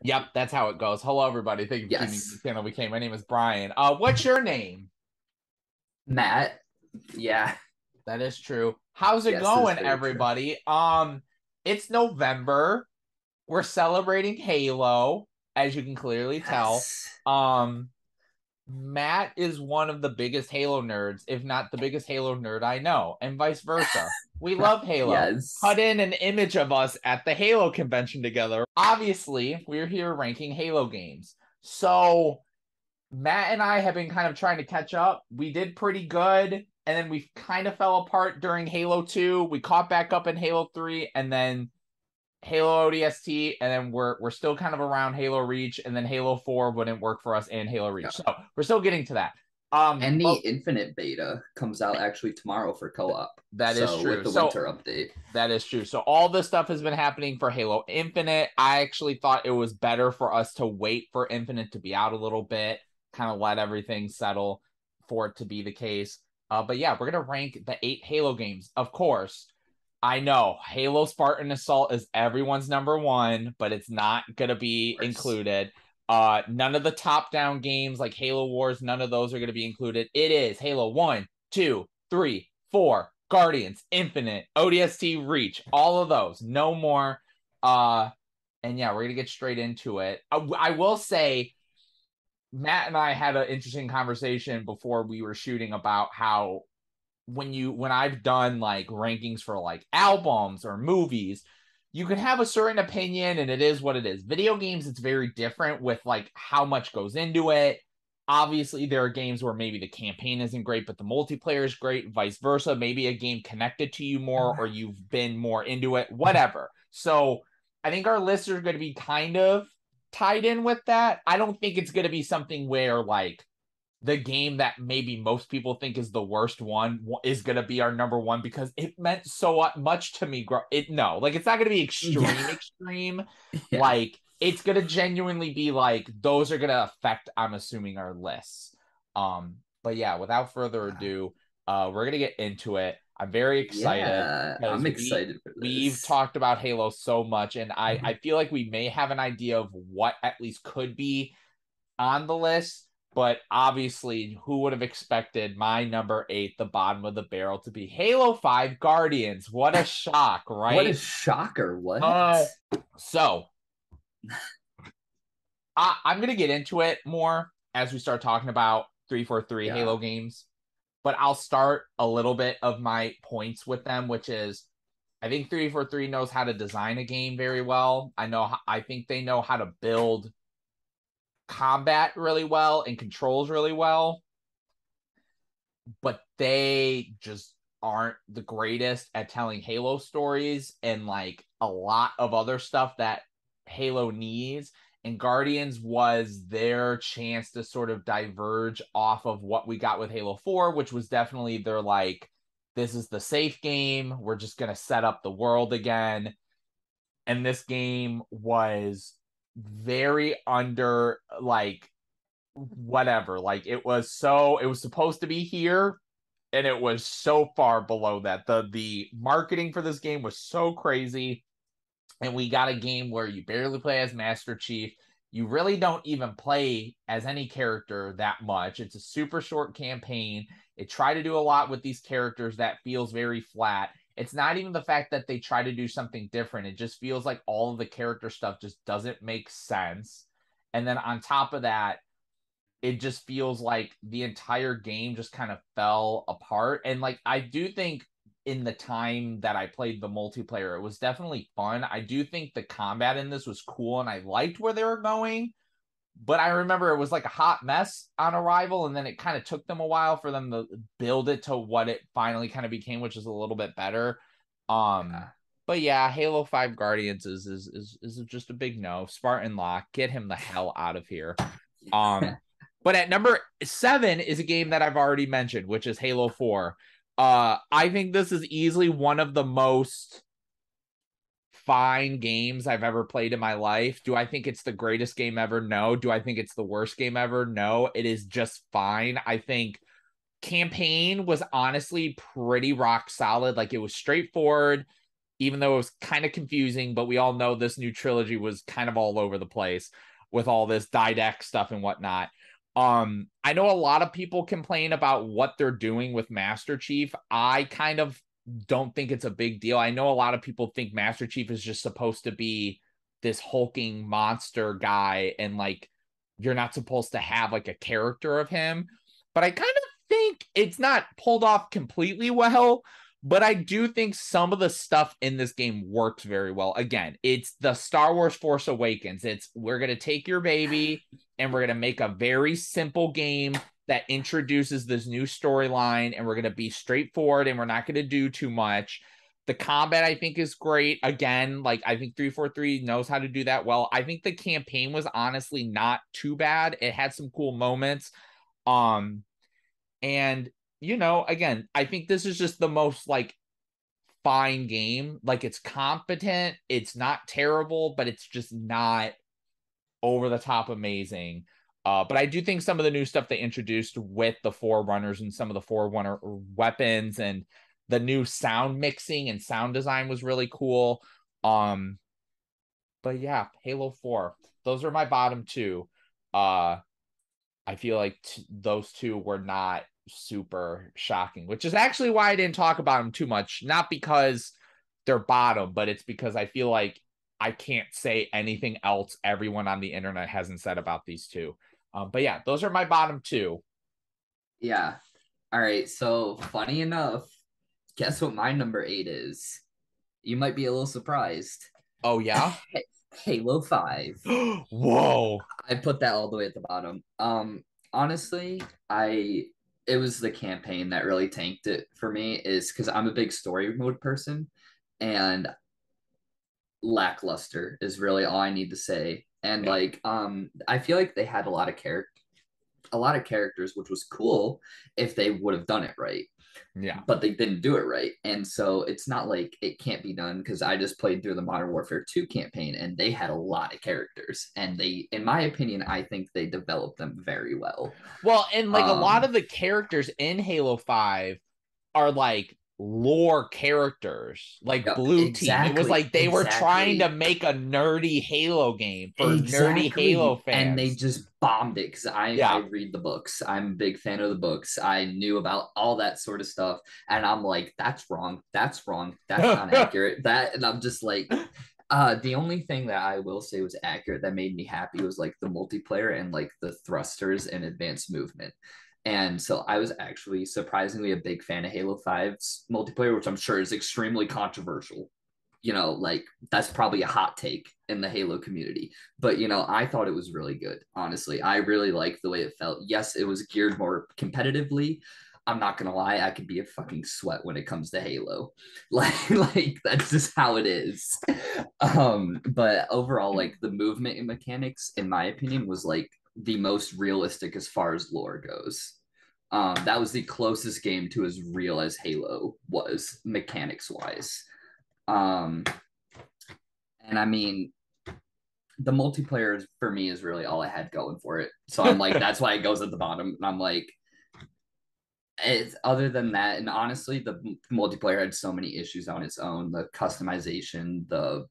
Yep, that's how it goes. Hello, everybody. Thank you for tuning in Yes. to ChannelBK. My name is Brian. What's your name? Matt. Yeah. That is true. How's it Yes, is going, very true. everybody? It's November. We're celebrating Halo, as you can clearly tell. Yes. Um, Matt is one of the biggest Halo nerds, if not the biggest Halo nerd I know, and vice versa. We love Halo. Cut Yes. in an image of us at the Halo convention together. Obviously, we're here ranking Halo games. So Matt and I have been kind of trying to catch up. We did pretty good, and then we kind of fell apart during Halo 2. We caught back up in Halo 3, and then Halo ODST, and then we're still kind of around Halo Reach, and then Halo 4 wouldn't work for us and Halo Reach. Yeah. So we're still getting to that. And the But Infinite beta comes out actually tomorrow for co-op. that is So with true. the So winter update. that is true. So all this stuff has been happening for Halo Infinite. I actually thought it was better for us to wait for Infinite to be out a little bit, kind of let everything settle for it to be the case. But yeah, we're gonna rank the 8 Halo games. Of course, I know Halo Spartan Assault is everyone's number one, but it's not gonna Of be course. included. None of the top-down games like Halo Wars, none of those are gonna be included. It is Halo 1, 2, 3, 4, Guardians, Infinite, ODST, Reach, all of those, no more. Uh, and yeah, we're gonna get straight into it. I will say, Matt and I had an interesting conversation before we were shooting about how when I've done like rankings for like albums or movies, you can have a certain opinion and it is what it is. Video games, it's very different with like how much goes into it. Obviously, there are games where maybe the campaign isn't great, but the multiplayer is great, vice versa. Maybe a game connected to you more or you've been more into it, whatever. So I think our lists are going to be kind of tied in with that. I don't think it's going to be something where like the game that maybe most people think is the worst one is going to be our number one because it meant so much to me. No, like it's not going to be extreme, Yeah. extreme. Yeah. Like it's going to genuinely be like those are going to affect, I'm assuming, our lists. But yeah, without further ado, we're going to get into it. I'm very excited Yeah. because I'm excited for we've this. talked about Halo so much, and I feel like we may have an idea of what at least could be on the list, but obviously, who would have expected my number 8, the bottom of the barrel, to be Halo 5 Guardians? What a shock, What a right? shocker. What? Uh, so I'm gonna get into it more as we start talking about 343 Yeah. Halo games, but I'll start a little bit of my points with them, which is I think 343 knows how to design a game very well. I think they know how to build combat really well and controls really well, but they just aren't the greatest at telling Halo stories and like a lot of other stuff that Halo needs. And Guardians was their chance to sort of diverge off of what we got with Halo 4, which was definitely their like, this is the safe game. We're just going to set up the world again. And this game was very under like whatever. Like it was supposed to be here and it was so far below that. The marketing for this game was so crazy, and we got a game where you barely play as Master Chief. You really don't even play as any character that much. It's a super short campaign. It tried to do a lot with these characters that feels very flat. It's not even the fact that they try to do something different. It just feels like all of the character stuff just doesn't make sense. And then on top of that, it just feels like the entire game just kind of fell apart. And like I do think in the time that I played the multiplayer, it was definitely fun. I do think the combat in this was cool and I liked where they were going. But I remember it was like a hot mess on arrival, and then it kind of took them a while for them to build it to what it finally kind of became, which is a little bit better. Um, Yeah. but yeah, Halo 5 Guardians is just a big no. Spartan Lock, get him the hell out of here. Um, but at number 7 is a game that I've already mentioned, which is Halo 4. I think this is easily one of the most fine games I've ever played in my life. Do I think it's the greatest game ever? No. Do I think it's the worst game ever? No. It is just fine. I think campaign was honestly pretty rock solid. Like it was straightforward. even though it was kind of confusing, but we all know this new trilogy was kind of all over the place with all this didact stuff and whatnot. I know a lot of people complain about what they're doing with Master Chief. I kind of don't think it's a big deal. I know a lot of people think Master Chief is just supposed to be this hulking monster guy, and like you're not supposed to have like a character of him. But I kind of think it's not pulled off completely well. But I do think some of the stuff in this game works very well. Again, it's the Star Wars Force Awakens. It's we're going to take your baby and we're going to make a very simple game that introduces this new storyline, and we're going to be straightforward and we're not going to do too much. The combat, I think, is great. Again, like I think 343 knows how to do that well. I think the campaign was honestly not too bad. It had some cool moments. And again, I think this is just the most like fine game. Like it's competent, it's not terrible, but it's just not over the top amazing. But I do think some of the new stuff they introduced with the Forerunners and some of the Forerunner weapons and the new sound mixing and sound design was really cool. But yeah, Halo 4. Those are my bottom two. I feel like those two were not super shocking, which is actually why I didn't talk about them too much. Not because they're bottom, but it's because I feel like I can't say anything else everyone on the internet hasn't said about these two. But yeah, those are my bottom two. Yeah. All right. So funny enough, guess what my number 8 is? You might be a little surprised. Oh yeah. Halo 5. Whoa. I put that all the way at the bottom. Honestly, I it was the campaign that really tanked it for me, is because I'm a big story mode person, and lackluster is really all I need to say. And Yeah. I feel like they had a lot of characters, which was cool if they would have done it right, Yeah. but they didn't do it right. And so it's not like it can't be done, because I just played through the Modern Warfare 2 campaign and they had a lot of characters. And they, in my opinion, I think they developed them very well. Well, and like a lot Um, of the characters in Halo 5 are like lore characters, like yep, Blue Team. It was exactly, like they were trying to exactly. make a nerdy Halo game for nerdy Halo Exactly. And they fans. just bombed it, because I Yeah. read the books. I'm a big fan of the books. I knew about all that sort of stuff. And I'm like, that's wrong. That's wrong. That's not accurate. That, and I'm just like, the only thing that I will say was accurate that made me happy was like the multiplayer and like the thrusters and advanced movement. And so I was actually surprisingly a big fan of Halo 5's multiplayer, which I'm sure is extremely controversial. Like that's probably a hot take in the Halo community. But I thought it was really good. Honestly, I really liked the way it felt. Yes, it was geared more competitively. I'm not gonna lie, I could be a fucking sweat when it comes to Halo. Like that's just how it is. But overall, like the movement and mechanics, in my opinion, was like the most realistic as far as lore goes. That was the closest game to as real as Halo was mechanics wise. Um, and I mean, the multiplayer for me is really all I had going for it. So I'm like, that's why it goes at the bottom. And I'm like, it's other than that. And honestly, the multiplayer had so many issues on its own. The customization, the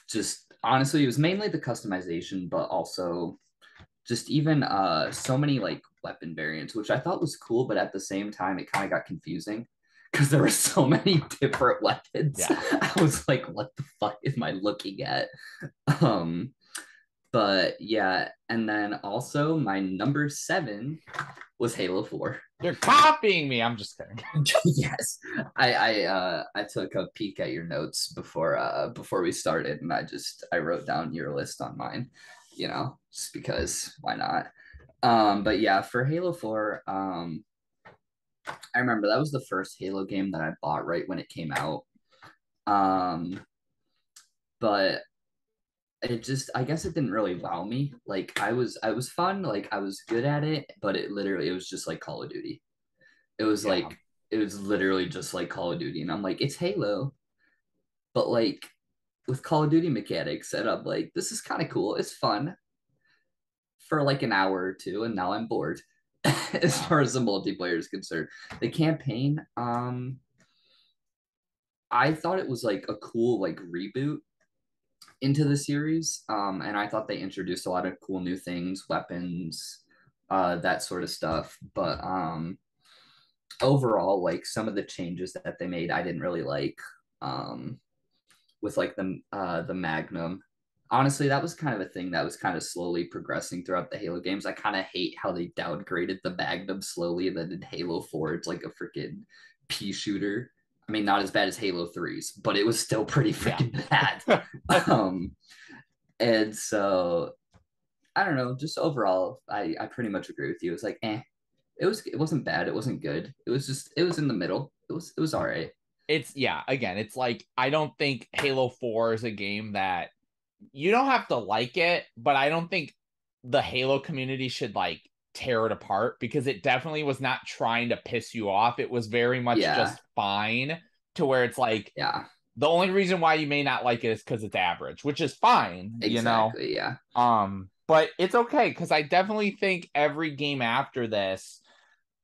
just honestly, it was mainly the customization, but also just even so many like weapon variants, which I thought was cool, but at the same time it kind of got confusing because there were so many different weapons. Yeah. I was like, what the fuck am I looking at? Um, but yeah, and then also my number 7 was Halo 4. You're copying me. I'm just kidding. Yes, I took a peek at your notes before we started, and I wrote down your list on mine, just because why not? But yeah, for Halo 4, I remember that was the first Halo game that I bought right when it came out. Um, but I guess it didn't really wow me. Like I was fun, like I was good at it, but it was just like Call of Duty. It was Yeah. like it was literally just like Call of Duty, and I'm like, it's Halo, but like with Call of Duty mechanics, and I'm like, this is kind of cool. It's fun for like an hour or two, and now I'm bored. As Yeah. far as the multiplayer is concerned, the campaign, I thought it was like a cool like reboot into the series. And I thought they introduced a lot of cool new things, weapons, that sort of stuff. But overall, like some of the changes that they made, I didn't really like. Um, with like the Magnum. Honestly, that was kind of a thing that was kind of slowly progressing throughout the Halo games. I kind of hate how they downgraded the Magnum slowly, and then in Halo 4, it's like a freaking pea shooter. I mean, not as bad as Halo 3's, but it was still pretty Yeah. freaking bad. um, and so I don't know, just overall, I pretty much agree with you. It was like, it wasn't bad, it wasn't good. It was in the middle. It was all right. It's yeah, again, it's like I don't think Halo 4 is a game that you don't have to like it, but I don't think the Halo community should like tear it apart because it definitely was not trying to piss you off. It was very much Yeah, just fine to where it's like yeah, the only reason why you may not like it is because it's average, which is fine, you know. exactly. Yeah. But it's okay because I definitely think every game after this,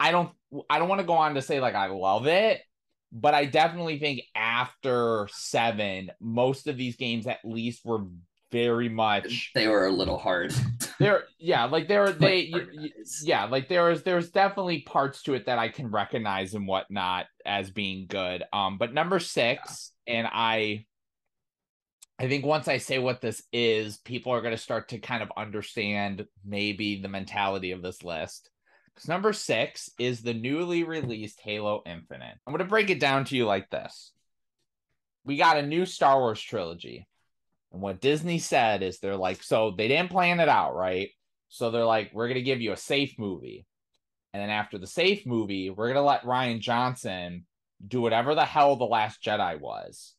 I don't I don't want to go on to say like I love it, but I definitely think after 7, most of these games at least were very much They were a little hard. there. Yeah, like there Like they organize. yeah, like there's definitely parts to it that I can recognize and whatnot as being good. But number Yeah. 6, and I think once I say what this is, people are going to start to kind of understand maybe the mentality of this list. Because number 6 is the newly released Halo Infinite. I'm going to break it down to you like this. We got a new Star Wars trilogy. And what Disney said is they're like, so they didn't plan it out, right? So they're like, we're going to give you a safe movie. And then after the safe movie, we're going to let Rian Johnson do whatever the hell The Last Jedi was.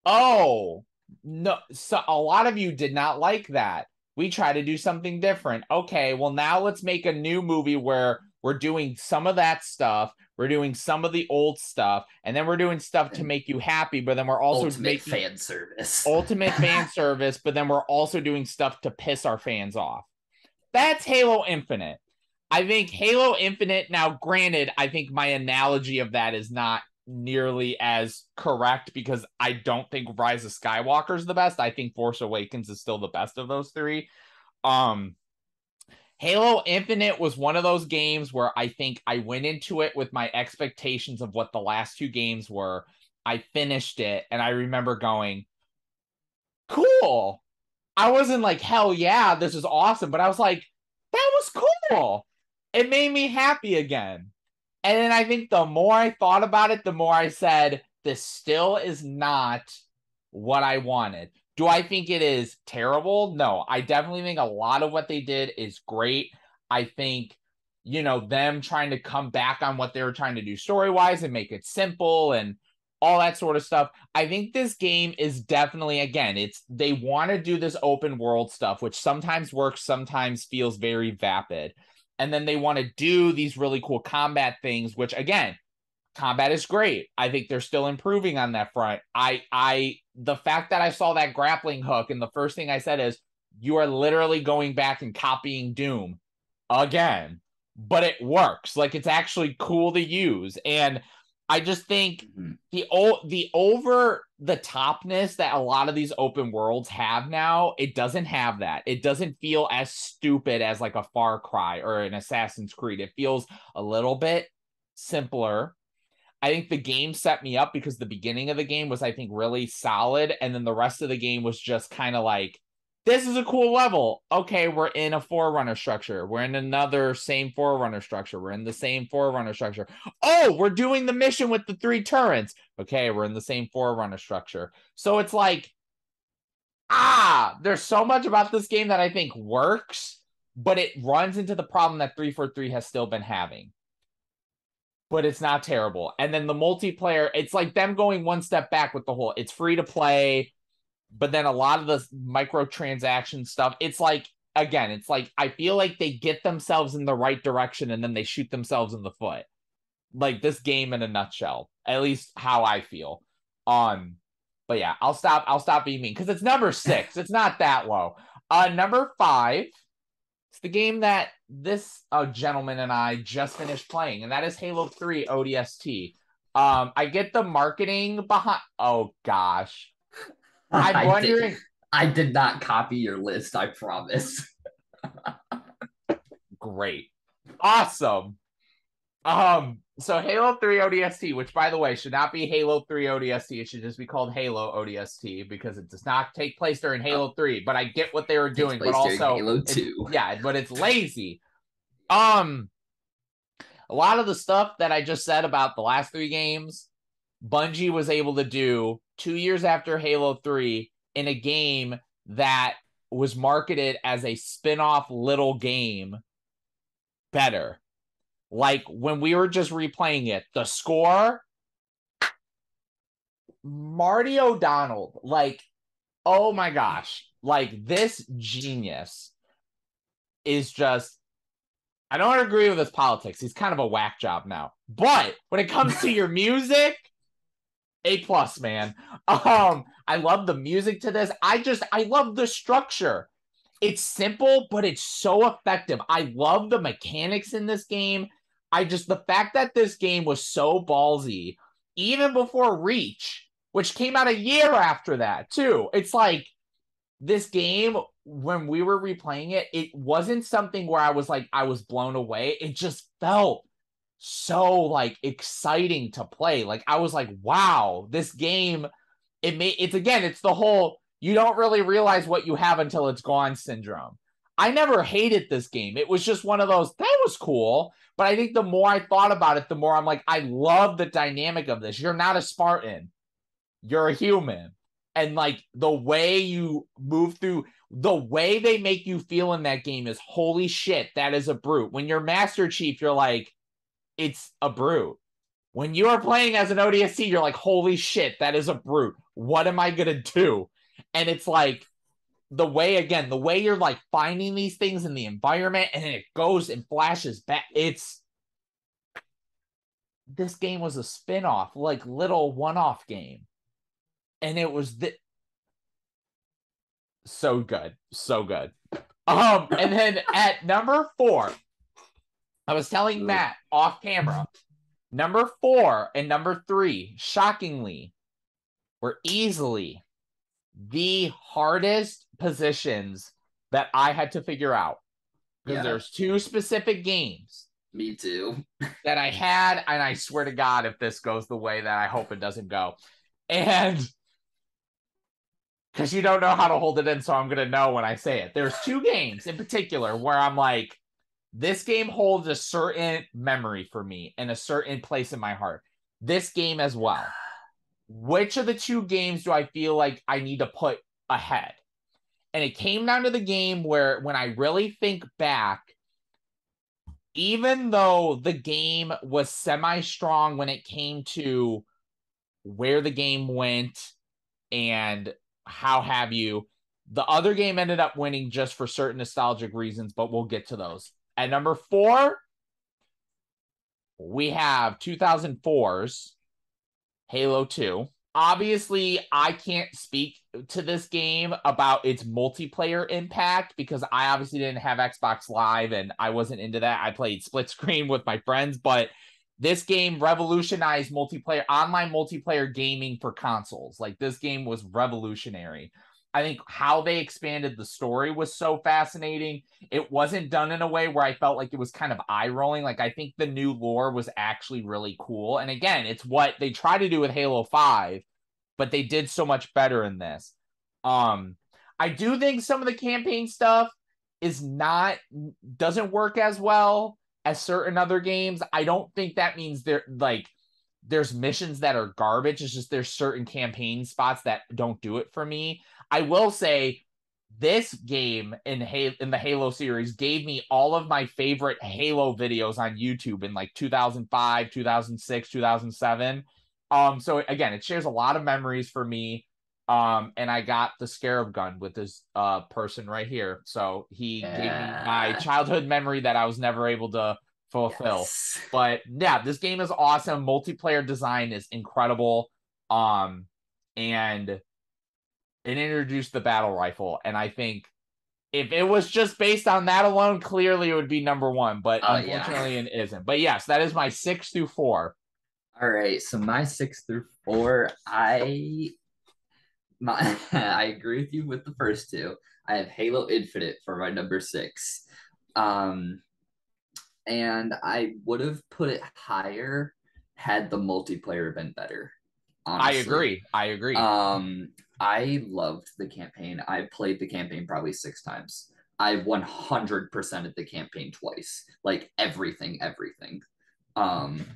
Oh, no. So a lot of you did not like that. We try to do something different. Okay, well, now let's make a new movie where we're doing some of that stuff. We're doing some of the old stuff, and then we're doing stuff to And make you happy, but then we're also ultimate making fan service. ultimate fan service, but then we're also doing stuff to piss our fans off. That's Halo Infinite. I think Halo Infinite, now granted, I think my analogy of that is not nearly as correct because I don't think Rise of Skywalker is the best. I think Force Awakens is still the best of those three. Um Halo Infinite was one of those games where I think I went into it with my expectations of what the last two games were. I finished it and I remember going, cool. I wasn't like, hell yeah, this is awesome, but I was like, that was cool. It made me happy again. And then I think the more I thought about it, the more I said, this still is not what I wanted. Do I think it is terrible? No, I definitely think a lot of what they did is great. I think, them trying to come back on what they were trying to do story wise and make it simple and all that sort of stuff. I think this game is definitely, again, they want to do this open world stuff, which sometimes works, sometimes feels very vapid. And then they want to do these really cool combat things, which again, combat is great. I think they're still improving on that front. The fact that I saw that grappling hook and the first thing I said is, you are literally going back and copying Doom again, but it works. Like it's actually cool to use. And I just think Mhm. the over the topness that a lot of these open worlds have now, it doesn't have that. It doesn't feel as stupid as like a Far Cry or an Assassin's Creed. It feels a little bit simpler. I think the game set me up because the beginning of the game was, I think, really solid. And then the rest of the game was just kind of like, this is a cool level. Okay, we're in a Forerunner structure. We're in another same Forerunner structure. We're in the same Forerunner structure. Oh, we're doing the mission with the 3 turrets. Okay, we're in the same Forerunner structure. So it's like, there's so much about this game that I think works, but it runs into the problem that 343 has still been having, but it's not terrible. And then the multiplayer, it's like them going one step back with the whole, it's free to play, but then a lot of the microtransaction stuff, it's like, again, it's like, I feel like they get themselves in the right direction and then they shoot themselves in the foot. Like this game in a nutshell, at least how I feel. But yeah, I'll stop being mean because it's number 6. It's not that low. Number 5, it's the game that this gentleman and I just finished playing, and that is Halo 3 ODST. I get the marketing behind. Oh gosh, I'm I did. wondering. I did not copy your list. I promise. Great, awesome. So Halo 3 ODST, which by the way should not be Halo 3 ODST, it should just be called Halo ODST because it does not take place during Oh, Halo 3. But I get what they were takes doing, but place during also Halo it's 2. yeah, but it's lazy. Um, a lot of the stuff that I just said about the last three games, Bungie was able to do 2 years after Halo 3 in a game that was marketed as a spin-off little game better. Like when we were just replaying it, the score, Marty O'Donnell, like, oh my gosh, like this genius is just, I don't agree with his politics. He's kind of a whack job now. But when it comes to your music, A plus, man. I love the music to this. I love the structure. It's simple, but it's so effective. I love the mechanics in this game. The fact that this game was so ballsy, even before Reach, which came out a year after that, too. It's like this game, when we were replaying it, it wasn't something where I was blown away. It just felt so like exciting to play. Like I was like, wow, this game, it's the whole you don't really realize what you have until it's gone syndrome. I never hated this game. It was just one of those, that was cool. But I think the more I thought about it, the more I'm like, I love the dynamic of this. You're not a Spartan. You're a human. And like the way you move through, the way they make you feel in that game is holy shit, that is a brute. When you're Master Chief, you're like, it's a brute. When you are playing as an ODST, you're like, holy shit, that is a brute. What am I gonna do? And it's like the way you're like finding these things in the environment and then it goes and flashes back. This game was a spin-off, like little one-off game. And it was so good. So good. And then at number 4, I was telling Matt off camera, number 4 and number 3, shockingly, were easily the hardest positions that I had to figure out. Because Yeah, there's 2 specific games me too. that I had, and I swear to God, if this goes the way that I hope it doesn't go. And because you don't know how to hold it in, so I'm going to know when I say it. There's 2 games in particular where I'm like, this game holds a certain memory for me and a certain place in my heart. This game as well. Which of the 2 games do I feel like I need to put ahead? And it came down to the game where, when I really think back, even though the game was semi-strong when it came to where the game went and how have you, the other game ended up winning just for certain nostalgic reasons, but we'll get to those. At number 4, we have 2004's Halo 2. Obviously, I can't speak to this game about its multiplayer impact because I obviously didn't have Xbox Live and I wasn't into that. I played split screen with my friends, but this game revolutionized online multiplayer gaming for consoles. Like, this game was revolutionary. I think how they expanded the story was so fascinating. It wasn't done in a way where I felt like it was kind of eye-rolling. Like, I think the new lore was actually really cool. And again, it's what they try to do with Halo 5, but they did so much better in this. I do think some of the campaign stuff doesn't work as well as certain other games. I don't think that means there's missions that are garbage. It's just there's certain campaign spots that don't do it for me. I will say this game in the Halo series gave me all of my favorite Halo videos on YouTube in like 2005, 2006, 2007. So again, it shares a lot of memories for me. And I got the Scarab gun with this person right here. So he gave me my Yeah. childhood memory that I was never able to fulfill. Yes. But yeah, this game is awesome. Multiplayer design is incredible. And it introduced the battle rifle. And I think if it was just based on that alone, clearly it would be number 1. But Oh yeah. unfortunately, it isn't. But yes, that is my 6 through 4. All right, so my 6 through 4, I agree with you with the first two. I have Halo Infinite for my number 6. Um, and I would have put it higher had the multiplayer been better, I honestly. agree. I agree. Um, I loved the campaign. I played the campaign probably 6 times. I 100% of the campaign twice, like everything, everything. Um,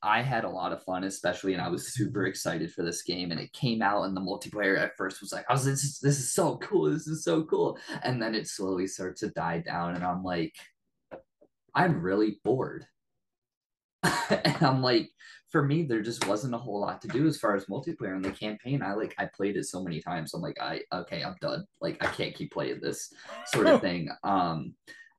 I had a lot of fun, especially, and I was super excited for this game. And it came out, and the multiplayer at first was like, "I was this is so cool, this is so cool," and then it slowly starts to die down, and I'm like, I'm really bored. And I'm like, for me, there just wasn't a whole lot to do as far as multiplayer in the campaign. I played it so many times. I'm like, I'm done. Like I can't keep playing this sort of thing.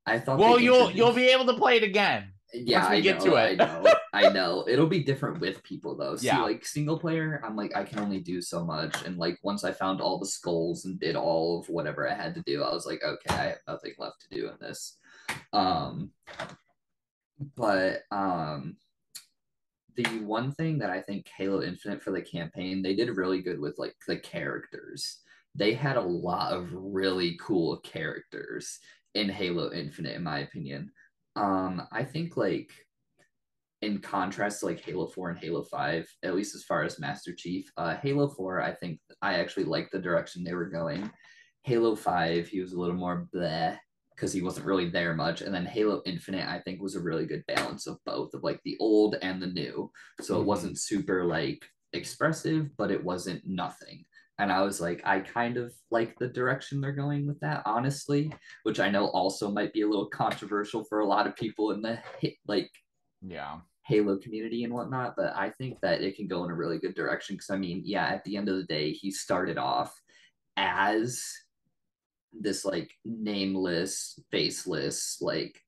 I thought they Well, you'll introduced be able to play it again Yeah, once we I get know, to it. I know, I know. It'll be different with people though. See, Yeah. like single player, I'm like, I can only do so much. And like once I found all the skulls and did all of whatever I had to do, I was like, okay, I have nothing left to do in this. Um, but the one thing that I think Halo Infinite for the campaign, they did really good with like the characters. They had a lot of really cool characters in Halo Infinite, in my opinion. I think like in contrast to like Halo 4 and Halo 5, at least as far as Master Chief, Halo 4, I think I actually liked the direction they were going. Halo 5, he was a little more bleh because he wasn't really there much. And then Halo Infinite, I think, was a really good balance of both, of like the old and the new. So it Mm-hmm. wasn't super like expressive, but it wasn't nothing. And I was like, I kind of like the direction they're going with that, honestly, which I know also might be a little controversial for a lot of people in the like Yeah. Halo community and whatnot, but I think that it can go in a really good direction because I mean, yeah, at the end of the day, he started off as this like nameless, faceless, like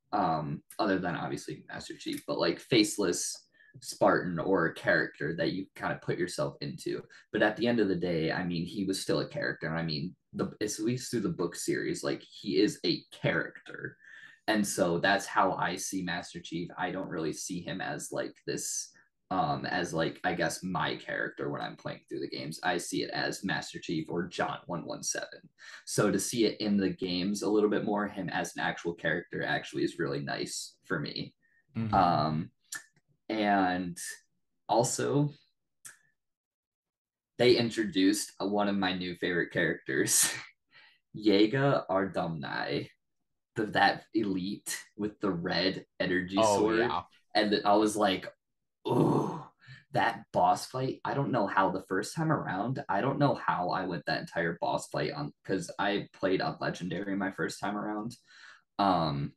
other than obviously Master Chief, but like faceless Spartan or a character that you kind of put yourself into. But at the end of the day, I mean, he was still a character. And I mean, at least through the book series, like he is a character. And so that's how I see Master Chief. I don't really see him as like this as like I guess my character when I'm playing through the games. I see it as Master Chief or John 117. So to see it in the games a little bit more, him as an actual character actually is really nice for me. Mm-hmm. Um, and also, they introduced one of my new favorite characters, Yega Ardumnai, that elite with the red energy Oh sword. yeah. And I was like, oh, that boss fight. I don't know how the first time around, I don't know how I went that entire boss fight on because I played on Legendary my first time around. Um,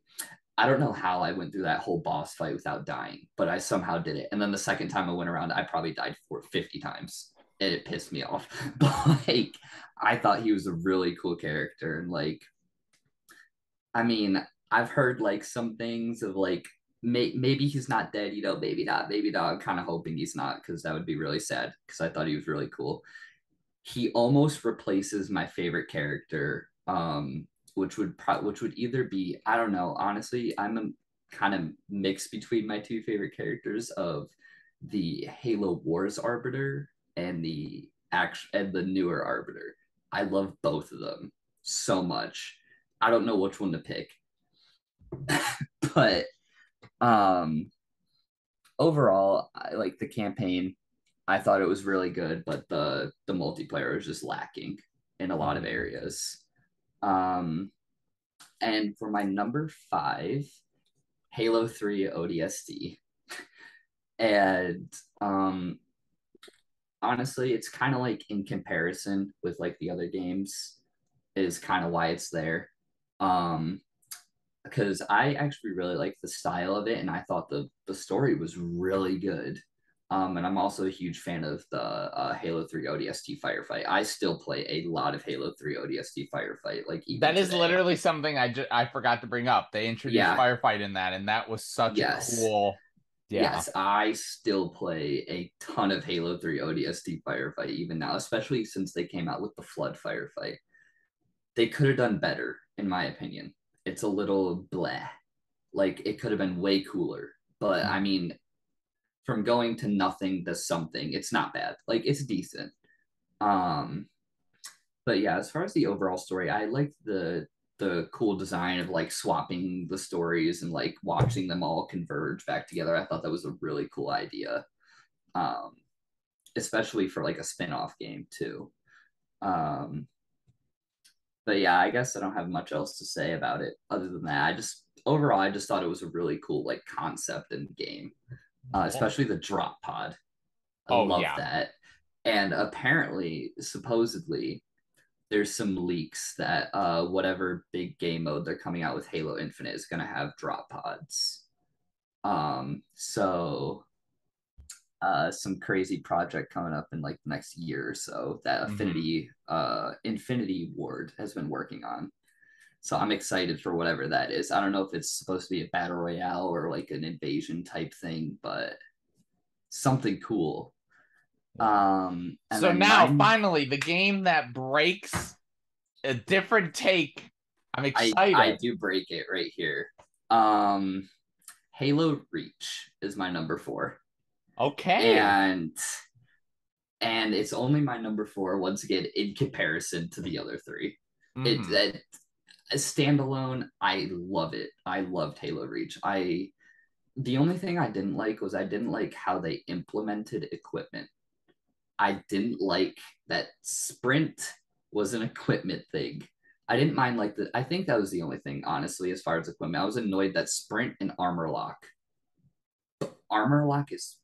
I don't know how I went through that whole boss fight without dying, but I somehow did it. And then the second time I went around, I probably died for 50 times. And it pissed me off. But like, I thought he was a really cool character. And like, I mean, I've heard like some things of like, maybe he's not dead, you know, maybe not, maybe not. I'm kind of hoping he's not because that would be really sad because I thought he was really cool. He almost replaces my favorite character, which would either be I don't know. Honestly, I'm a kind of mix between my two favorite characters of the Halo Wars Arbiter and the newer Arbiter. I love both of them so much. I don't know which one to pick, but um, overall, I like the campaign. I thought it was really good, but the multiplayer was just lacking in a lot of Mm-hmm. areas. Um, and for my number 5, Halo 3 ODST. And honestly, it's kind of like in comparison with like the other games is kind of why it's there. Um, because I actually really like the style of it, and I thought the story was really good. And I'm also a huge fan of the Halo 3 ODST firefight. I still play a lot of Halo 3 ODST firefight, like even That is today. literally something I forgot to bring up. They introduced Yeah, firefight in that, and that was such a yes, cool. Yeah. yes. I still play a ton of Halo 3 ODST firefight even now, especially since they came out with the Flood firefight. They could have done better, in my opinion. It's a little bleh. Like it could have been way cooler. But I Mm-hmm. mean, from going to nothing to something. It's not bad. Like it's decent. Um, but yeah, as far as the overall story, I liked the cool design of like swapping the stories and like watching them all converge back together. I thought that was a really cool idea. Um, especially for like a spin-off game too. Um, but yeah, I guess I don't have much else to say about it other than that. I just overall I just thought it was a really cool like concept and game, especially the drop pod. I Oh love yeah. that. And apparently, supposedly, there's some leaks that whatever big game mode they're coming out with Halo Infinite is going to have drop pods. So some crazy project coming up in like the next year or so that Mm-hmm. Infinity Ward has been working on. So I'm excited for whatever that is. I don't know if it's supposed to be a battle royale or like an invasion type thing, but something cool. Yeah. And So then now mine, finally the game that breaks a different take. I'm I excited. do break it right here. Um, Halo Reach is my number four, Okay. and it's only my number four once again in comparison to the other three. It, Mm-hmm. it standalone, I love it. I loved Halo Reach. I The only thing I didn't like was I didn't like how they implemented equipment. I didn't like that sprint was an equipment thing. I didn't mind like the. I think that was the only thing, honestly, as far as equipment. I was annoyed that sprint and armor lock is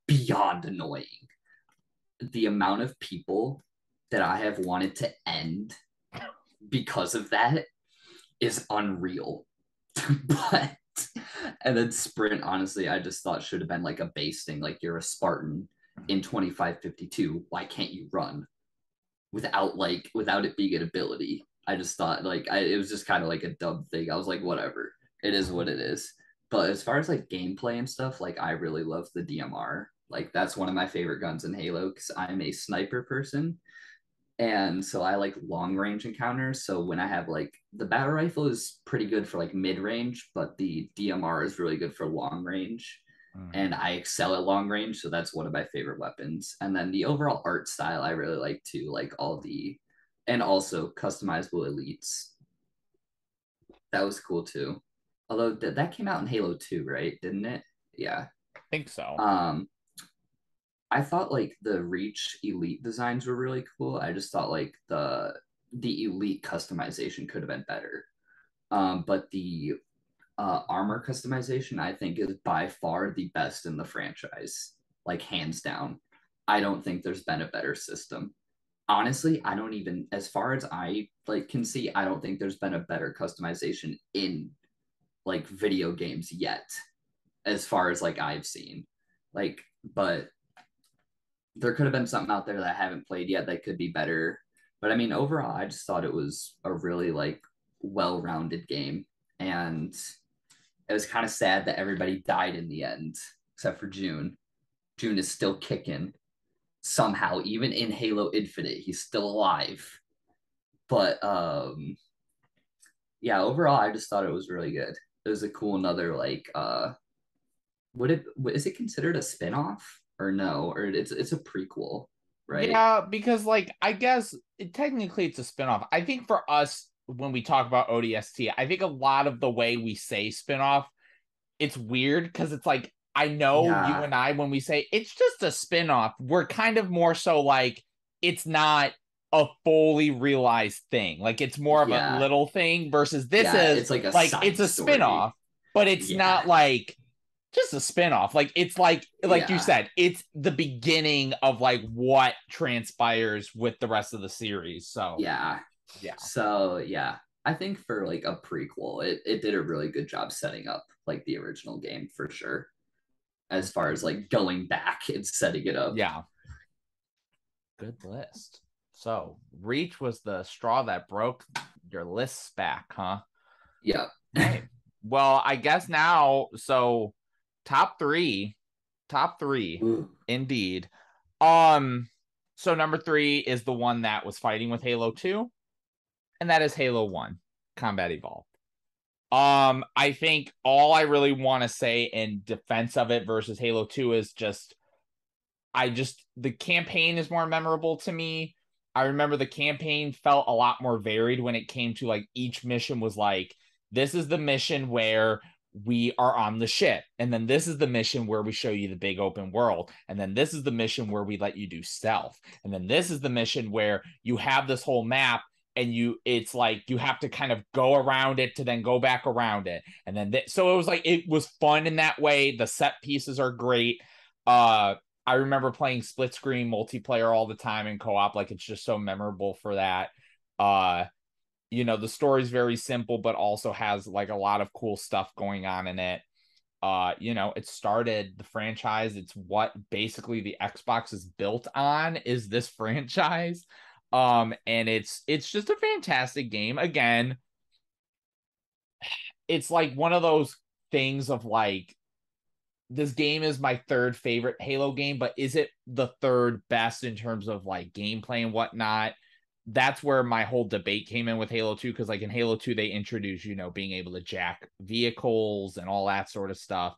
beyond annoying. The amount of people that I have wanted to end because of that is unreal. But and then sprint, honestly, I just thought should have been like a base thing. Like you're a Spartan in 2552. Why can't you run without it being an ability? I just thought it was just kind of like a dumb thing. I was like, whatever. It is what it is. But as far as like gameplay and stuff, like I really love the DMR. Like that's one of my favorite guns in Halo because I'm a sniper person. And so I like long range encounters. So when I have like the battle rifle is pretty good for like mid range, but the DMR is really good for long range. And Mm-hmm. I excel at long range. So that's one of my favorite weapons. And then the overall art style I really like too, like all the, and also customizable elites. That was cool too. Although that came out in Halo 2, right? Didn't it? Yeah. I think so. Um, I thought like the Reach Elite designs were really cool. I just thought like the Elite customization could have been better. But the armor customization I think is by far the best in the franchise, like hands down. I don't think there's been a better system. Honestly, I don't even, as far as I like can see, I don't think there's been a better customization in like video games yet, as far as like I've seen. Like, but there could have been something out there that I haven't played yet that could be better. But I mean, overall, I just thought it was a really like well-rounded game, and it was kind of sad that everybody died in the end, except for June. June is still kicking somehow, even in Halo Infinite, he's still alive. But yeah, overall, I just thought it was really good. It was a cool another like would it is it considered a spin-off or no? Or it's a prequel, right? Yeah, because like I guess technically it's a spinoff. I think for us when we talk about ODST, I think a lot of the way we say spinoff, it's weird because it's like I know you Yeah, and I when we say it's just a spinoff, we're kind of more so like it's not a fully realized thing. Like it's more of a yeah, little thing versus this yeah. is It's like a like it's side a story. spinoff, but it's Yeah, not like just a spinoff. Like it's like you yeah, said, it's the beginning of like what transpires with the rest of the series. So yeah. yeah. So yeah, I think for like a prequel, it did a really good job setting up like the original game for sure. As far as like going back and setting it up. Yeah. Good list. So Reach was the straw that broke your lists back, huh? Yeah. Hey. Well, I guess now, so top three, top three, Ooh. indeed. Um, so number three is the one that was fighting with Halo 2, and that is Halo 1, Combat Evolved. I think all I really want to say in defense of it versus Halo 2 is just the campaign is more memorable to me. I remember the campaign felt a lot more varied when it came to like each mission was like, this is the mission where we are on the ship. And then this is the mission where we show you the big open world. And then this is the mission where we let you do stealth. And then this is the mission where you have this whole map and it's like you have to kind of go around it to then go back around it. And then so it was like it was fun in that way. The set pieces are great. I remember playing split screen multiplayer all the time in co-op. Like it's just so memorable for that. Uh, the story's very simple, but also has like a lot of cool stuff going on in it. It started the franchise. It's what basically the Xbox is built on is this franchise. And it's just a fantastic game. Again, it's like one of those things of like this game is my third favorite Halo game, but is it the third best in terms of like gameplay and whatnot? That's where my whole debate came in with Halo 2, because like in Halo 2, they introduced, being able to jack vehicles and all that sort of stuff.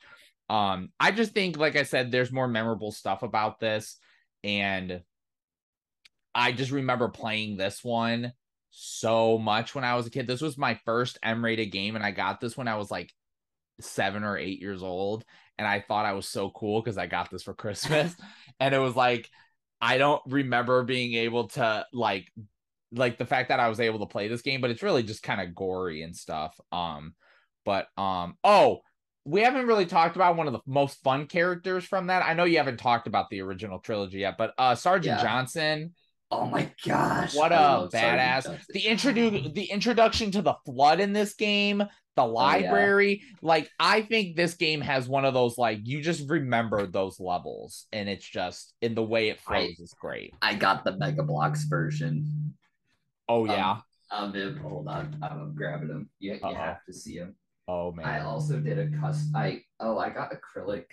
I just think, like I said, there's more memorable stuff about this. And I just remember playing this one so much when I was a kid. This was my first M-rated game, and I got this when I was like 7 or 8 years old, and I thought I was so cool because I got this for Christmas. And it was like I don't remember being able to like the fact that I was able to play this game, but it's really just kind of gory and stuff. Oh, we haven't really talked about one of the most fun characters from that. I know you haven't talked about the original trilogy yet, but Sergeant Yeah. Johnson. Oh my gosh, What I a love Sergeant badass. Johnson. The introduction to the flood in this game, the Oh yeah, library, like I think this game has one of those like you just remember those levels, and it's just in the way it I flows is great. I got the Mega Bloks version Oh of yeah. him. Hold on, I'm grabbing him. You Uh-oh. have to see him. Oh I man. also did a custom. I got acrylic.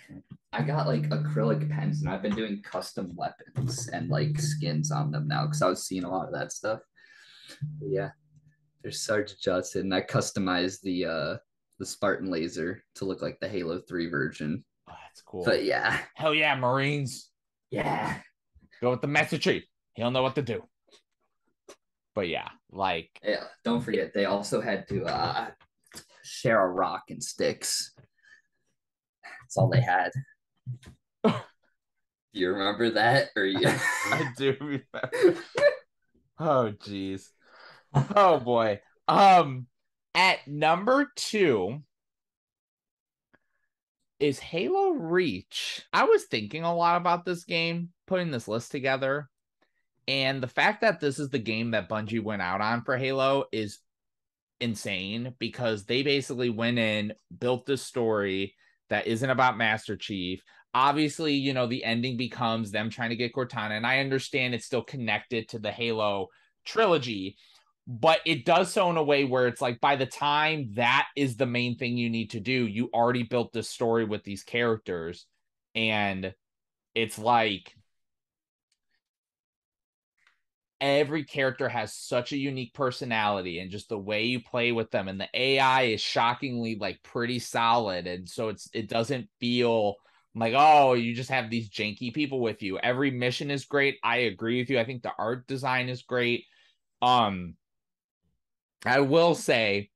I got like acrylic pens, and I've been doing custom weapons and like skins on them now because I was seeing a lot of that stuff. But yeah, there's Sergeant Johnson. And I customized the Spartan laser to look like the Halo 3 version. Oh, that's cool. But yeah, Hell yeah, Marines. yeah, Go with the Master Chief. He'll know what to do. But yeah, like yeah. Don't forget, they also had to share a rock and sticks. That's all they had. You remember that, or you? I do remember. Oh geez. Oh boy. At number 2 is Halo Reach. I was thinking a lot about this game, putting this list together, and the fact that this is the game that Bungie went out on for Halo is insane, because they basically went in, built this story that isn't about Master Chief. Obviously, the ending becomes them trying to get Cortana, and I understand it's still connected to the Halo trilogy, but it does so in a way where it's like by the time that is the main thing you need to do, you already built this story with these characters, and it's like every character has such a unique personality, and just the way you play with them, and the AI is shockingly like pretty solid, and so it doesn't feel like, oh, you just have these janky people with you. Every mission is great. I agree with you. I think the art design is great. um I will say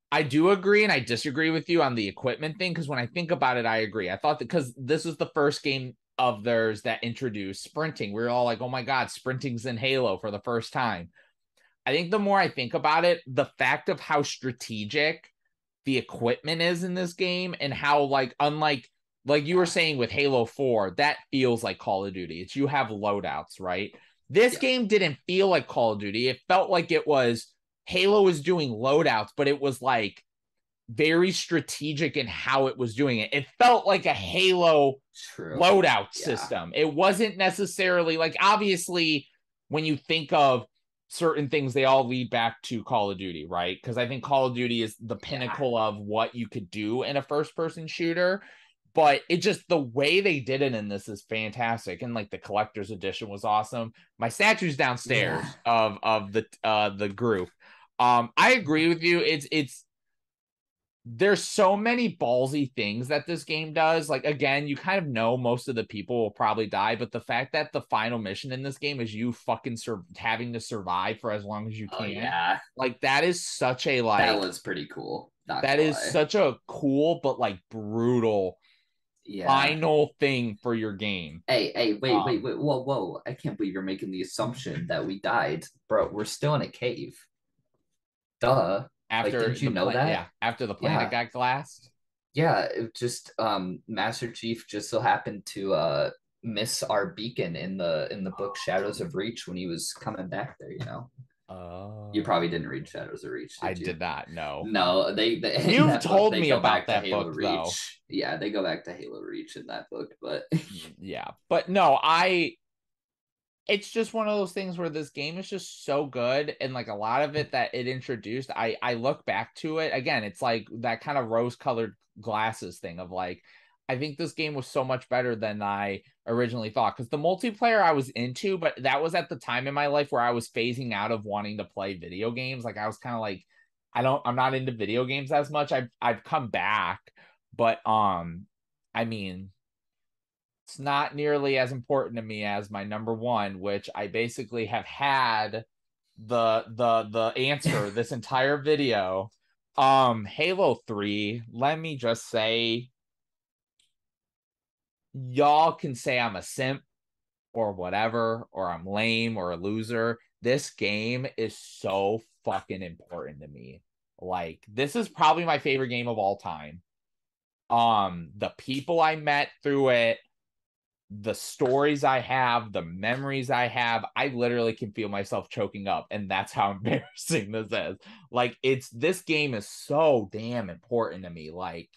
I do agree and I disagree with you on the equipment thing, because when I think about it, I agree. I thought that because this was the first game of theirs that introduced sprinting, we were all like, oh my God, sprinting's in Halo for the first time. I think the more I think about it, the fact of how strategic the equipment is in this game, and how like unlike like you were saying with Halo 4, that feels like Call of Duty. It's you have loadouts, right? This Yeah, game didn't feel like Call of Duty. It felt like it was Halo was doing loadouts, but it was like very strategic in how it was doing it. It felt like a Halo true. loadout Yeah, system. It wasn't necessarily like, obviously, when you think of certain things, they all lead back to Call of Duty, right? Because I think Call of Duty is the yeah, pinnacle of what you could do in a first person shooter. But it just, the way they did it in this is fantastic. And like the collector's edition was awesome. My statue's yeah. downstairs of the group. I agree with you. It's there's so many ballsy things that this game does. Like, again, you kind of know most of the people will probably die, but the fact that the final mission in this game is you fucking having to survive for as long as you Oh can, yeah, like that is such a that like was pretty cool. Not that gonna is lie. such a cool but like brutal Yeah. final thing for your game. Hey, Um, whoa. I can't believe you're making the assumption that we died. Bro, we're still in a cave. Duh. Like, after didn't you the know planet, that? yeah, after the planet Yeah. got glassed. Yeah, it just Master Chief just so happened to miss our beacon in the book Shadows of Reach when he was coming back there, you know. You Oh, probably didn't read Shadows of Reach, I did you? did not know. No, they in You've that book told they me go about back to that Halo book though. Reach. Yeah, they go back to Halo Reach in that book, but Yeah, but no, it's just one of those things where this game is just so good, and like a lot of it that it introduced, I look back to it again, it's like that kind of rose colored glasses thing of like, I think this game was so much better than I originally thought, because the multiplayer I was into, but that was at the time in my life where I was phasing out of wanting to play video games. Like I was kind of like, I'm not into video games as much. I've come back, but I mean, it's not nearly as important to me as my number one, which I basically have had the answer this entire video. Halo 3, let me just say, y'all can say I'm a simp or whatever, or I'm lame or a loser. This game is so fucking important to me. Like, this is probably my favorite game of all time. The people I met through it, the stories I have, the memories I have, I literally can feel myself choking up. And that's how embarrassing this is. Like, this game is so damn important to me. Like,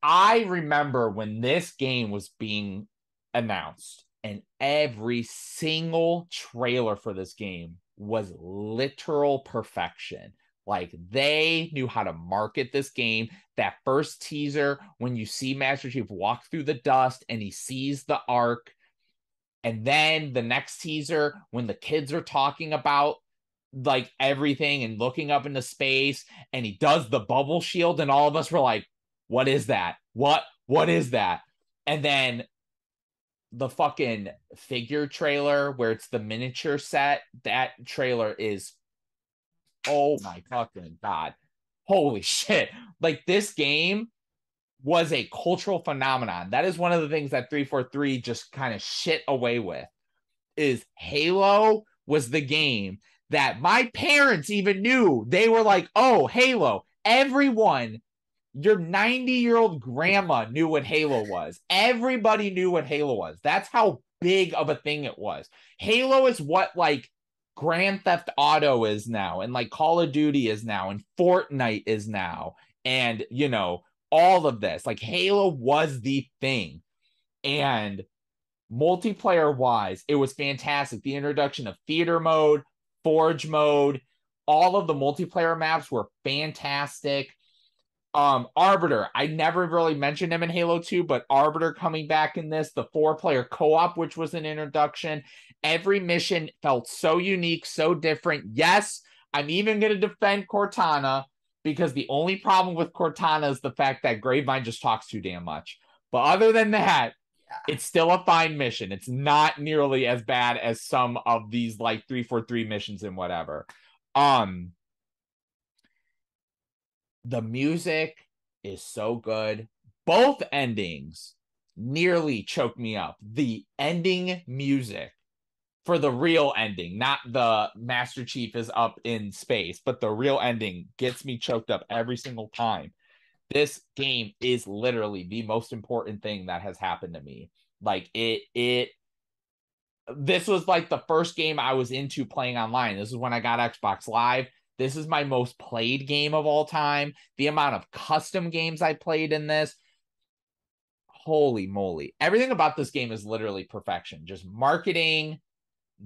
I remember when this game was being announced, and every single trailer for this game was literal perfection. Like, they knew how to market this game. That first teaser, when you see Master Chief walk through the dust and he sees the arc, and then the next teaser, when the kids are talking about like everything and looking up into space, and he does the bubble shield, and all of us were like, what is that? What is that? And then the fucking figure trailer where it's the miniature set, that trailer is, oh my fucking god. Holy shit. Like, this game was a cultural phenomenon. That is one of the things that 343 just kind of shit away with, is Halo was the game that my parents even knew. They were like, oh, Halo. Everyone, your 90-year-old grandma knew what Halo was. Everybody knew what Halo was. That's how big of a thing it was. Halo is what like Grand Theft Auto is now, and like Call of Duty is now, and Fortnite is now, and all of this. Like, Halo was the thing. And multiplayer wise, it was fantastic. The introduction of theater mode, forge mode, all of the multiplayer maps were fantastic. Arbiter, I never really mentioned him in Halo 2, but Arbiter coming back in this, the 4-player co-op, which was an introduction. Every mission felt so unique, so different. Yes, I'm even going to defend Cortana, because the only problem with Cortana is the fact that Gravemind just talks too damn much. But other than that, it's still a fine mission. It's not nearly as bad as some of these like 343 missions and whatever. Um, the music is so good. Both endings nearly choked me up. The ending music for the real ending, not the Master Chief is up in space, but the real ending gets me choked up every single time. This game is literally the most important thing that has happened to me. Like, this was like the first game I was into playing online. This is when I got Xbox Live. This is my most played game of all time. The amount of custom games I played in this, holy moly. Everything about this game is literally perfection. Just marketing,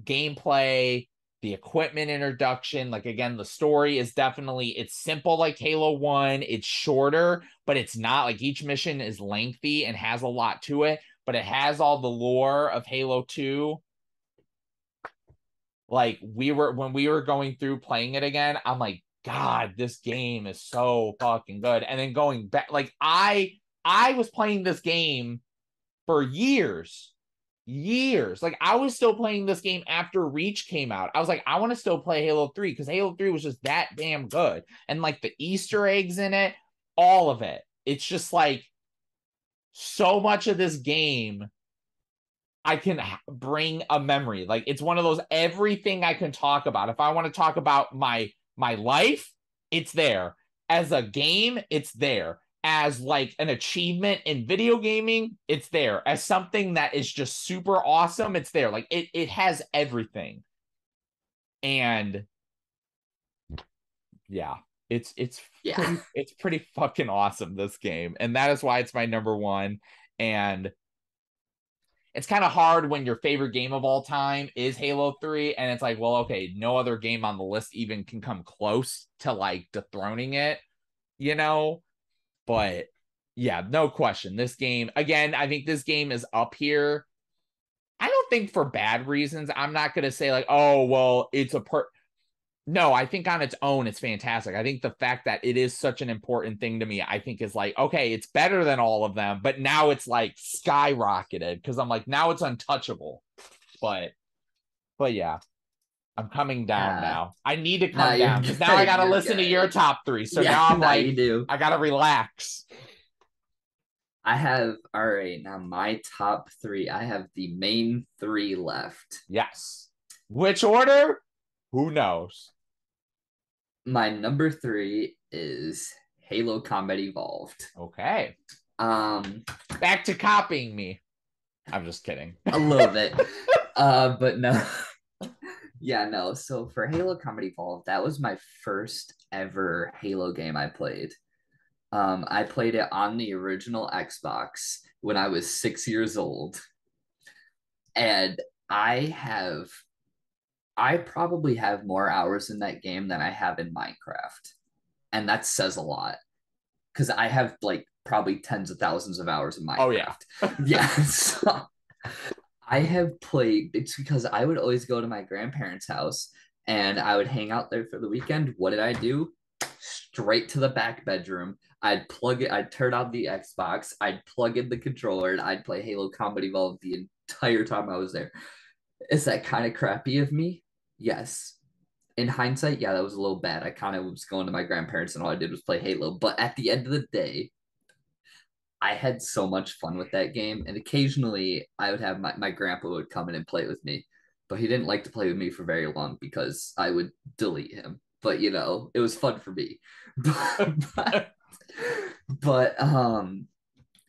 gameplay, the equipment introduction. Like, again, the story is definitely, it's simple like Halo 1. It's shorter, but it's not like, each mission is lengthy and has a lot to it, but it has all the lore of Halo 2. Like, when we were going through playing it again, I'm like, God, this game is so fucking good. And then going back, like I was playing this game for years. Years. Like I was still playing this game after Reach came out. I was like, I want to still play Halo 3 because Halo 3 was just that damn good. And like the Easter eggs in it, all of it. It's just like so much of this game I can bring a memory. Like it's one of those everything I can talk about. If I want to talk about my life, it's there. As a game, it's there. As like an achievement in video gaming, it's there. As something that is just super awesome, it's there. Like it has everything. And yeah, it's Yeah. pretty fucking awesome, this game. And that is why it's my number one. And it's kind of hard when your favorite game of all time is Halo 3, and it's like, well, okay, no other game on the list even can come close to like dethroning it, you know? But yeah, no question. This game, again, I think this game is up here. I don't think for bad reasons. I'm not going to say like, oh, well, it's a no, I think on its own, it's fantastic. I think the fact that it is such an important thing to me, I think is like, okay, it's better than all of them, but now it's like skyrocketed because I'm like, now it's untouchable. But, but yeah, I'm coming down Yeah. now. I need to Nah, come you're down because now I good. got to You're listen to your good. top three. So Yeah, now I'm nah, you like, do. I got to relax. I have, all right, now my top three. I have the main three left. Yes. Which order? Who knows? My number three is Halo Combat Evolved. Okay. Um, Back to copying me. I'm just kidding. a little bit. But no. Yeah, no. So for Halo Combat Evolved, that was my first ever Halo game I played. I played it on the original Xbox when I was 6 years old. And I have I probably have more hours in that game than I have in Minecraft. And that says a lot. Because I have like probably tens of thousands of hours in Oh yeah. Minecraft. Yeah. So I have played, it's because I would always go to my grandparents' house and I would hang out there for the weekend. What did I do? Straight to the back bedroom. I'd turn on the Xbox, I'd plug in the controller, and I'd play Halo Combat Evolved the entire time I was there. Is that kind of crappy of me? Yes. In hindsight, yeah, that was a little bad. I kind of was going to my grandparents and all I did was play Halo. But at the end of the day, I had so much fun with that game. And occasionally I would have my grandpa would come in and play with me. But he didn't like to play with me for very long because I would delete him. But it was fun for me. but, but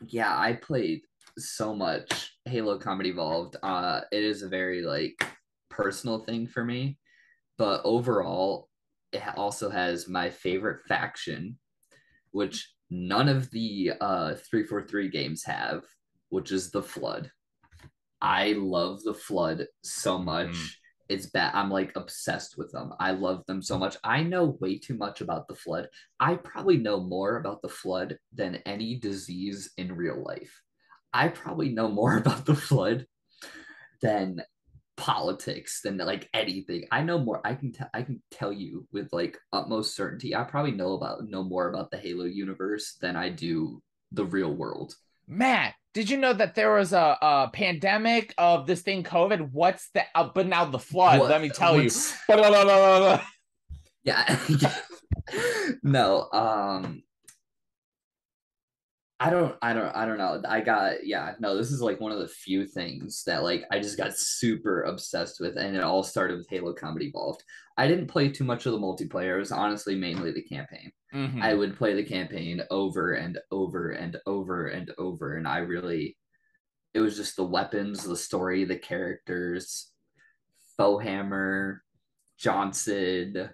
yeah, I played so much Halo Combat Evolved. It is a very like personal thing for me, but overall, it also has my favorite faction, which none of the 343 games have, which is the Flood. I love the Flood so Mm-hmm. much. It's bad. I'm like obsessed with them. I love them so much. I know way too much about the Flood. I probably know more about the Flood than any disease in real life. I probably know more about the Flood than politics than like anything. I know more. I can tell you with like utmost certainty. I probably know more about the Halo universe than I do the real world. Matt, did you know that there was a pandemic of this thing, COVID? What's that? But now the flood, What let me tell you. what's But yeah. No, I don't know. No, this is like one of the few things that like I just got super obsessed with, and it all started with Halo Combat Evolved. I didn't play too much of the multiplayer. It was honestly mainly the campaign. I mm-hmm. would play the campaign over and over and over and over, and it was just the weapons, the story, the characters, Fohammer, Johnson,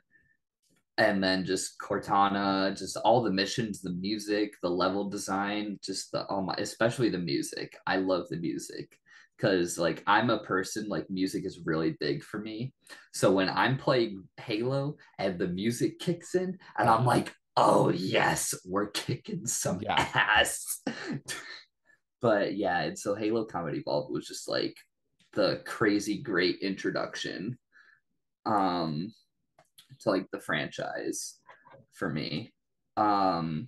and then just Cortana, just all the missions, the music, the level design, just the oh my, especially the music. I love the music because like I'm a person like music is really big for me. So when I'm playing Halo and the music kicks in, and I'm Oh, like, oh yes, we're kicking some yeah. ass. But yeah, and so Halo Combat Evolved was just like the crazy great introduction um to like the franchise. for me. Um,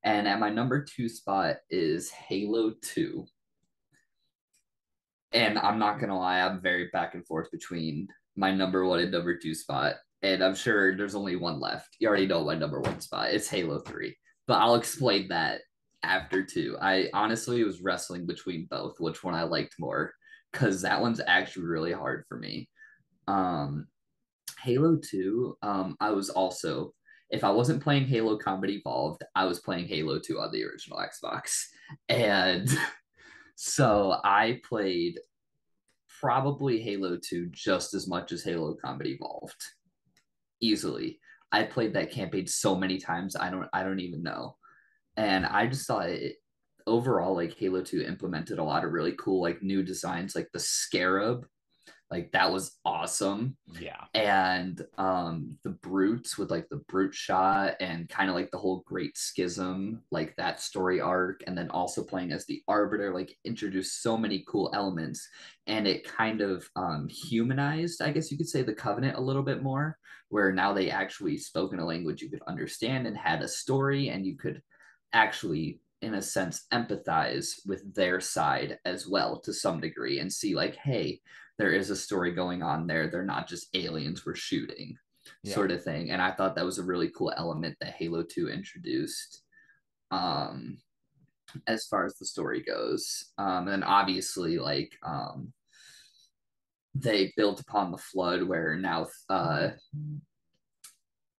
and at my number 2 spot is Halo 2. And I'm not gonna lie, I'm very back and forth between my number 1 and number 2 spot. And I'm sure there's only one left. You already know my number 1 spot. It's Halo 3. But I'll explain that after 2. I honestly was wrestling between both, which one I liked more, because that one's actually really hard for me. Um, Halo 2, I was also, if I wasn't playing Halo Combat Evolved, I was playing Halo 2 on the original Xbox. And so I played probably Halo 2 just as much as Halo Combat Evolved. Easily. I played that campaign so many times, I don't even know. And I just thought it overall, like, Halo 2 implemented a lot of really cool like new designs, like the Scarab, like that was awesome. Yeah. And the brutes with like the brute shot and kind of like the whole great schism, like that story arc, and then also playing as the arbiter, like introduced so many cool elements. And it kind of humanized, I guess you could say, the covenant a little bit more, where now they actually spoke in a language you could understand and had a story, and you could actually, in a sense, empathize with their side as well to some degree and see like, hey, there is a story going on there. They're not just aliens we're shooting, Yeah. sort of thing. And I thought that was a really cool element that Halo 2 introduced, um, as far as the story goes. And then obviously, like, they built upon the flood where now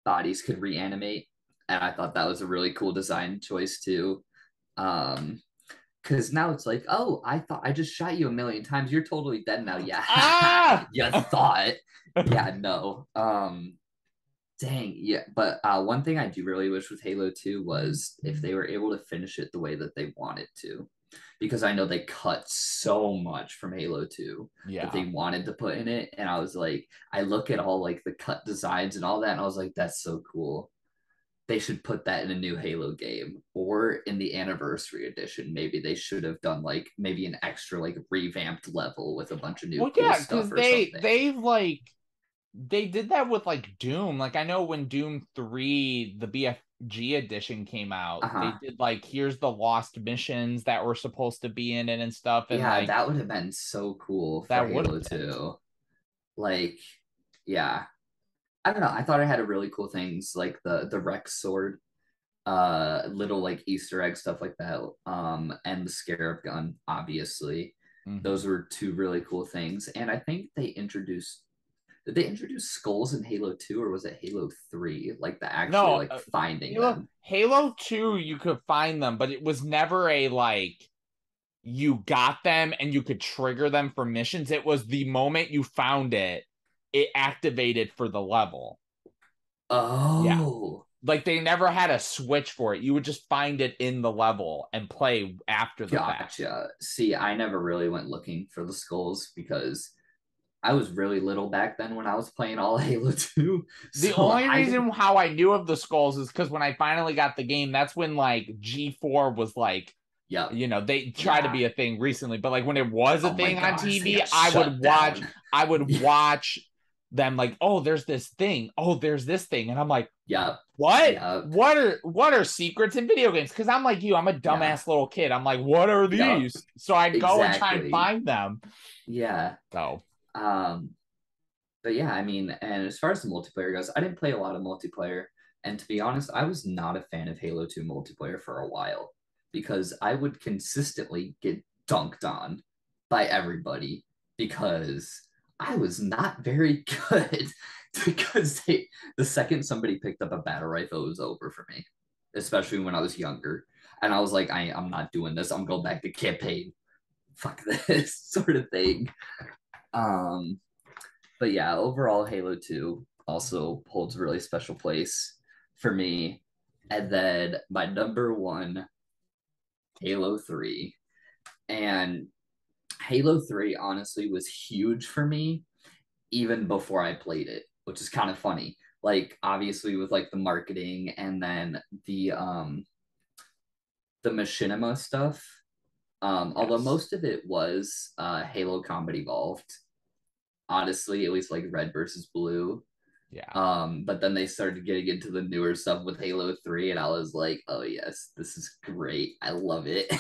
bodies could reanimate. And I thought that was a really cool design choice too. Because now it's like, oh, I thought I just shot you a million times. You're totally dead now. Yeah. Ah. You thought. Yeah, no. Dang, yeah. But one thing I do really wish with Halo 2 was if they were able to finish it the way that they wanted to. Because I know they cut so much from Halo 2 that Yeah. they wanted to put in it. And I was like, I look at all like the cut designs and all that, and I was like, that's so cool. They should put that in a new Halo game or in the anniversary edition. Maybe they should have done like maybe an extra like revamped level with a bunch of new Well, cool yeah, stuff because or something. they did that with like Doom. Like I know when Doom 3, the BFG edition came out, they Uh-huh. did like here's the lost missions that were supposed to be in it and stuff, and Yeah, like that would have been so cool for that would Halo have been. 2. Like, yeah. I don't know. I thought it had a really cool things like the Rex sword, little like Easter egg stuff like that, and the Scarab gun, obviously. Those Mhm. were two really cool things. And I think they introduced did they introduce skulls in Halo 2 or was it Halo 3? Like the actually No, like finding Halo them. Halo 2 you could find them, but it was never a like you got them and you could trigger them for missions. It was the moment you found it, it activated for the level. Yeah. Oh, Like they never had a switch for it. You would just find it in the level and play after the fact. gotcha. See, I never really went looking for the skulls because I was really little back then when I was playing all Halo 2. The So only I didn't. reason how I knew of the skulls is because when I finally got the game, that's when like G4 was like, Yep. they tried to Yeah. be a thing recently, but like when it was a Oh my thing on gosh, they TV, got shut down. I would Yeah. watch them like, oh, there's this thing, oh, there's this thing, and I'm like, Yep. what? Yep. What are secrets in video games? Because I'm like you, I'm a Yeah. dumbass little kid. I'm like, what are Yep. these? So I'd go and try and Exactly. find them. Yeah. So Um, but yeah, I mean, and as far as the multiplayer goes, I didn't play a lot of multiplayer. And to be honest, I was not a fan of Halo 2 multiplayer for a while because I would consistently get dunked on by everybody because I was not very good. Because the second somebody picked up a battle rifle, it was over for me, especially when I was younger. And I was like, I'm not doing this. I'm going back to campaign. Fuck this sort of thing. Um, but yeah, overall, Halo 2 also holds a really special place for me. And then my number 1, Halo 3. And Halo 3 honestly was huge for me even before I played it, which is kind of funny. Like obviously with like the marketing and then the machinima stuff. Although yes, most of it was Halo Combat Evolved, honestly, at least like red versus blue. Yeah. But then they started getting into the newer stuff with Halo 3, and I was like, oh yes, this is great. I love it.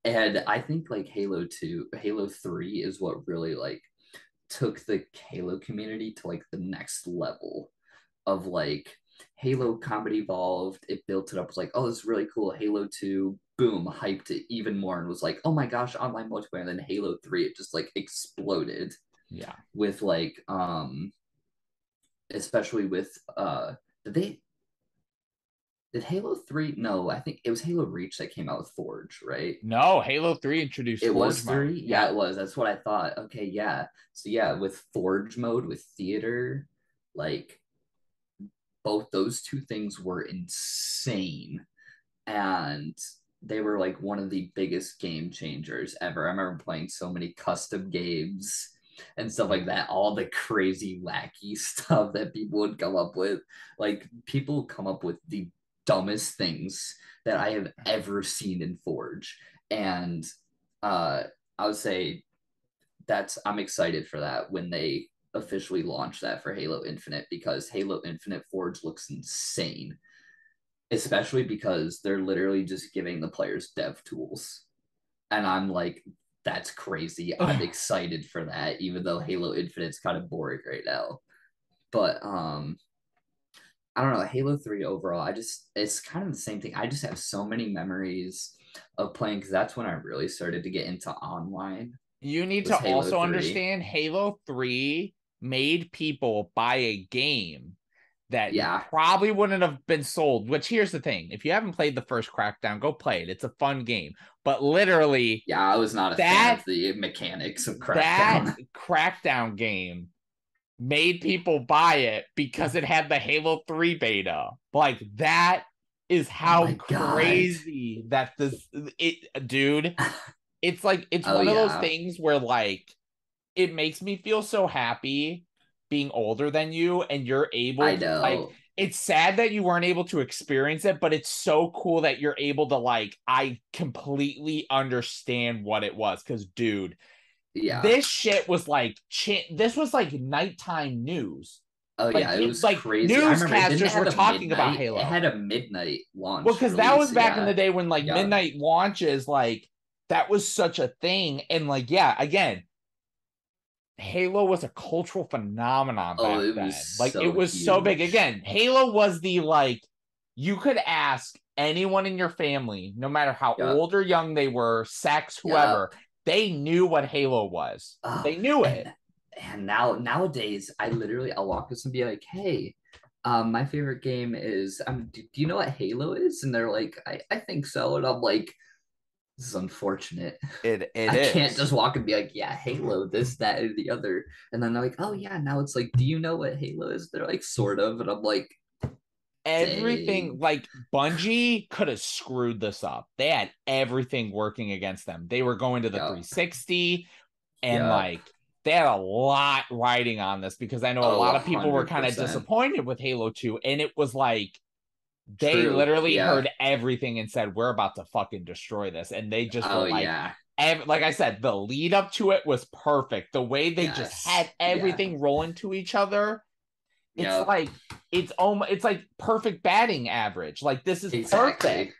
And I think like Halo 2, Halo 3 is what really like took the Halo community to like the next level of like Halo Combat Evolved. It built it up, was like, oh, this is really cool. Halo 2, boom, hyped it even more and was like, oh my gosh, online multiplayer. And then Halo 3, it just like exploded Yeah. with like especially with did they did Halo 3? No, I think it was Halo Reach that came out with Forge, right? No, Halo 3 introduced It Forge was mode. 3? Yeah, Yeah. it was. That's what I thought. Okay, yeah. So yeah, with Forge mode, with theater, like both those two things were insane. And they were like one of the biggest game changers ever. I remember playing so many custom games and stuff Yeah. like that, all the crazy wacky stuff that people would come up with. Like people come up with the dumbest things that I have ever seen in Forge. And uh I would say that's I'm excited for that when they officially launch that for Halo Infinite, because Halo Infinite Forge looks insane, especially because they're literally just giving the players dev tools. And I'm like, that's crazy. I'm excited for that, even though Halo Infinite's kind of boring right now. But I don't know, Halo 3 overall, it's kind of the same thing. I just have so many memories of playing, because that's when I really started to get into online, You need was to Halo also 3. understand Halo 3 made people buy a game that Yeah. probably wouldn't have been sold. Which, here's the thing: if you haven't played the first Crackdown, go play it. It's a fun game. But literally, Yeah, I was not a fan that of the mechanics of that Crackdown. Crackdown game made people buy it because it had the Halo 3 beta. Like, that is Oh my how god. crazy that this it dude. It's like it's Oh one of those yeah. things where like it makes me feel so happy being older than you and you're able I to like, know. it's sad that you weren't able to experience it, but it's so cool that you're able to like, I completely understand what it was, because dude, Yeah. this shit was like this was like nighttime news. Oh yeah, it was Like crazy. I remember it didn't newscasters were have a talking about midnight. It Halo. had a midnight Well, launch because that was release. back in the Yeah. day when like Yeah. midnight launches, like that was such a thing. And like, yeah, again, Halo was a cultural phenomenon Oh, back it was then. Like it so was so big. huge. Again, Halo was the like, you could ask anyone in your family, no matter how Yeah. old or young they were, sex, Yeah. whoever, they knew what Halo was. Oh, They knew it. and nowadays I literally I'll walk up and be like, hey, my favorite game is do you know what Halo is? And they're like, I think so. And I'm like, this is unfortunate. It I can't just is. walk and be like, yeah, Halo, this, that, and the other. And then they're like, oh yeah, now it's like, do you know what Halo is? They're like, sort of. And I'm like, Everything dang. like Bungie could have screwed this up. They had everything working against them. They were going to the Yep. 360 and Yep. like they had a lot riding on this, because I know a Oh, lot a of people were hundred kind of percent. disappointed with Halo 2, and it was like they True. literally Yeah. heard everything and said we're about to fucking destroy this, and they just were Oh like, yeah. like I said, the lead up to it was perfect. The way they just had Yes. Yeah. everything rolling to each other, it's Yep. like it's like perfect batting average. Like this is perfect. Exactly.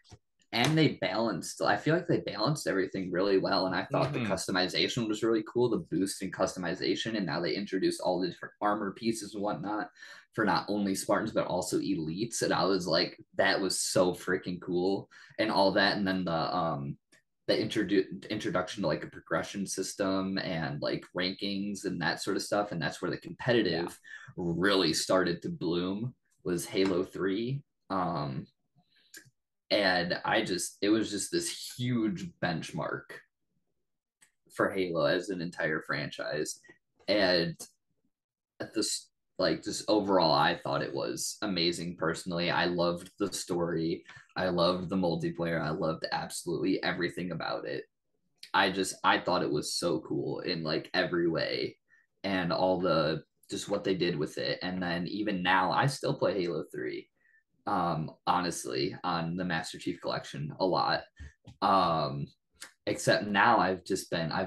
And they balanced, I feel like they balanced everything really well. And I thought the Mm-hmm. customization was really cool, the boost in customization. And now they introduced all the different armor pieces and whatnot for not only Spartans, but also elites. And I was like, that was so freaking cool and all that. And then the introduction to like a progression system and like rankings and that sort of stuff. And that's where the Yeah. competitive really started to bloom, was Halo 3. And it was just this huge benchmark for Halo as an entire franchise. And at this, like, just overall, I thought it was amazing personally. I loved the story, I loved the multiplayer, I loved absolutely everything about it. I thought it was so cool in like every way, and all the just what they did with it. And then even now I still play Halo 3, honestly, on the Master Chief Collection a lot. Um except now I've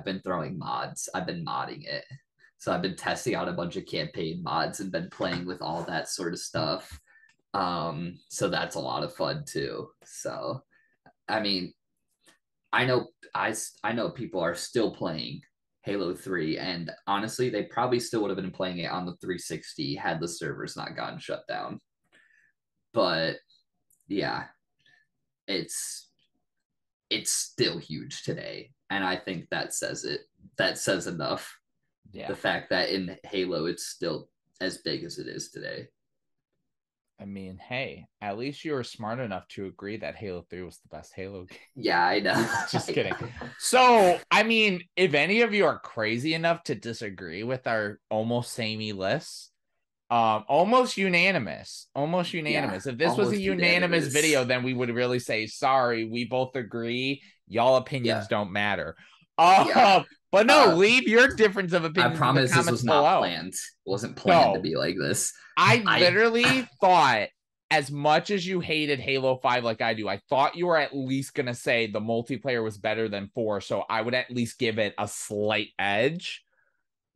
been throwing mods. I've been modding it. So I've been testing out a bunch of campaign mods and been playing with all that sort of stuff. So that's a lot of fun too. So I mean, I know people are still playing Halo 3, and honestly, they probably still would have been playing it on the 360 had the servers not gotten shut down. But yeah, it's it's still huge today, and I think that says it. That says enough. Yeah. The fact that in Halo it's still as big as it is today. I mean, hey, at least you were smart enough to agree that Halo 3 was the best Halo game. Yeah, I know. Just kidding. So, I mean, if any of you are crazy enough to disagree with our almost samey lists, almost unanimous. Yeah, If this was a almost unanimous unanimous. video, then we would really say, sorry, we both agree. Y'all Yeah, opinions don't matter. yeah. But no, Uh, leave your difference of I opinions in the promise this comments was not below. planned. It wasn't planned to No, be like this. I I literally thought, as much as you hated Halo 5 like I do, I thought you were at least going to say the multiplayer was better than 4, so I would at least give it a slight edge.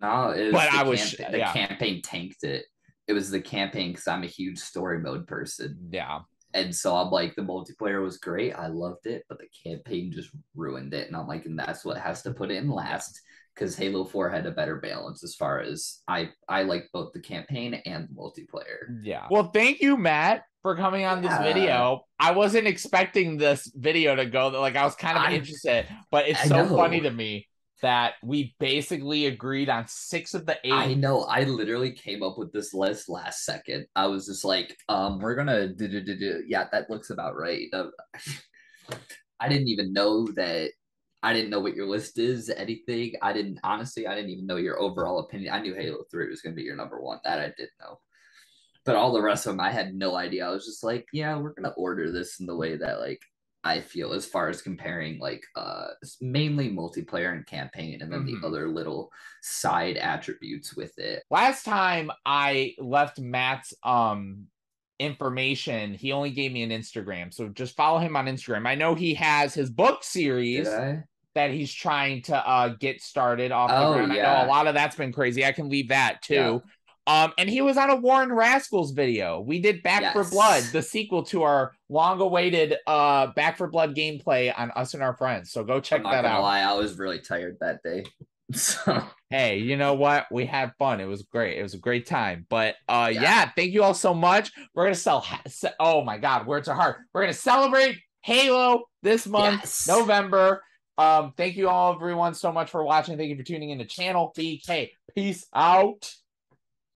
no, it But was the I was, campaign. The yeah, campaign tanked it. It was the campaign because I'm a huge story mode person. yeah. And so I'm like, the multiplayer was great. I loved it, but the campaign just ruined it. And I'm like, and that's what has to put it in Yeah. last because Halo 4 had a better balance as far as I like both the campaign and the multiplayer. Yeah. Well, thank you, Matt, for coming on this Yeah, video. I wasn't expecting this video to go like I was kind of I interested, but it's I so funny know. to me that we basically agreed on 6 of the 8. I know. I literally came up with this list last second. I was just like, we're gonna do. Yeah, that looks about right. I didn't even know that. I didn't know what your list is, anything. I didn't honestly. I didn't even know your overall opinion. I knew Halo 3 was gonna be your number one. That I did know, but all the rest of them, I had no idea. I was just like, yeah, we're gonna order this in the way that like I feel as far as comparing like mainly multiplayer and campaign and then the Mm-hmm. other little side attributes with it. Last time I left Matt's information, he only gave me an Instagram. So just follow him on Instagram. I know he has his book Did series I? that he's trying to get started off the Oh ground. I know a yeah. lot of that's been crazy. I can leave that Yeah. too. And he was on a Warren Rascals video. We did Back for Blood, Yes. the sequel to our long-awaited Back for Blood gameplay on Us and Our Friends. So go I'm check not that gonna out. lie, I was really tired that day. So Hey, you know what? We had fun. It was great. It was a great time. But yeah. yeah, thank you all so much. We're gonna oh my god, words are hard. We're gonna celebrate Halo this month, Yes. November. Thank you all everyone so much for watching. Thank you for tuning in to Channel BK. Peace out.